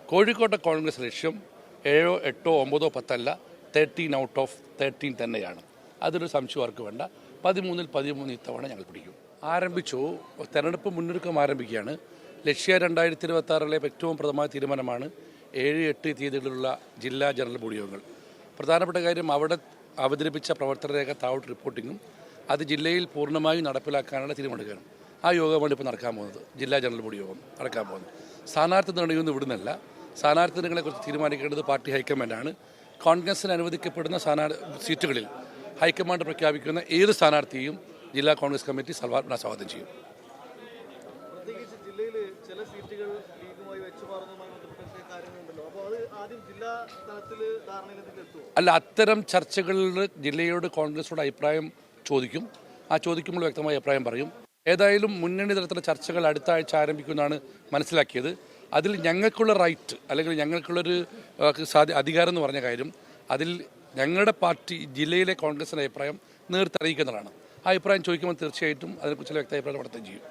കോഴിക്കോട്ടെ കോൺഗ്രസ് ലക്ഷ്യം 7, 8, 9, 10 അല്ല, 13 ഔട്ട് ഓഫ് 13 തന്നെയാണ്. അതൊരു സംശയം ആർക്ക് വേണ്ട. 13-ൽ 13 ഇത്തവണ ഞങ്ങൾ പിടിക്കും. ആരംഭിച്ചു, തെരഞ്ഞെടുപ്പ് മുന്നൊരുക്കം ആരംഭിക്കുകയാണ്. ലക്ഷ്യ 2026 ഏറ്റവും പ്രധാനമായ തീരുമാനമാണ് 7, 8 തീയതികളിലുള്ള ജില്ലാ ജനറൽ ബോഡി യോഗങ്ങൾ. പ്രധാനപ്പെട്ട കാര്യം അവിടെ അവതരിപ്പിച്ച പ്രവർത്തന രേഖ താഴോട്ട് റിപ്പോർട്ടിങ്ങും അത് ജില്ലയിൽ പൂർണ്ണമായും നടപ്പിലാക്കാനുള്ള തീരുമാനമെടുക്കുകയാണ്. ആ യോഗമാണ് ഇപ്പോൾ നടക്കാൻ പോകുന്നത്. ജില്ലാ ജനറൽ ബോഡി യോഗം നടക്കാൻ പോകുന്നത്. സ്ഥാനാർത്ഥി നിർണ്ണയമൊന്നും ഇവിടുന്നല്ല. സ്ഥാനാർത്ഥി നിർണ്ണയങ്ങളെക്കുറിച്ച് തീരുമാനിക്കേണ്ടത് പാർട്ടി ഹൈക്കമാൻഡാണ്. കോൺഗ്രസിന് അനുവദിക്കപ്പെടുന്ന സീറ്റുകളിൽ ഹൈക്കമാൻഡ് പ്രഖ്യാപിക്കുന്ന ഏത് സ്ഥാനാർത്ഥിയും ജില്ലാ കോൺഗ്രസ് കമ്മിറ്റി സ്വാഗതം ചെയ്യും. അല്ല, അത്തരം ചർച്ചകളിൽ ജില്ലയോട് കോൺഗ്രസോട് അഭിപ്രായം ചോദിക്കും. ആ ചോദിക്കുമ്പോൾ വ്യക്തമായ അഭിപ്രായം പറയും. ഏതായാലും മുന്നണി തലത്തിലുള്ള ചർച്ചകൾ അടുത്ത ആഴ്ച ആരംഭിക്കുമെന്നാണ് മനസ്സിലാക്കിയത്. അതിൽ ഞങ്ങൾക്കുള്ള റൈറ്റ് അല്ലെങ്കിൽ ഞങ്ങൾക്കുള്ളൊരു അധികാരം എന്ന് പറഞ്ഞ കാര്യം, അതിൽ ഞങ്ങളുടെ പാർട്ടി ജില്ലയിലെ കോൺഗ്രസിൻ്റെ അഭിപ്രായം നേരിട്ടറിയിക്കുന്നതാണ്. ആ അഭിപ്രായം ചോദിക്കുമ്പോൾ തീർച്ചയായിട്ടും അതിനെക്കുറിച്ചുള്ള വ്യക്തമായ അഭിപ്രായം നടത്തുകയും ചെയ്യും.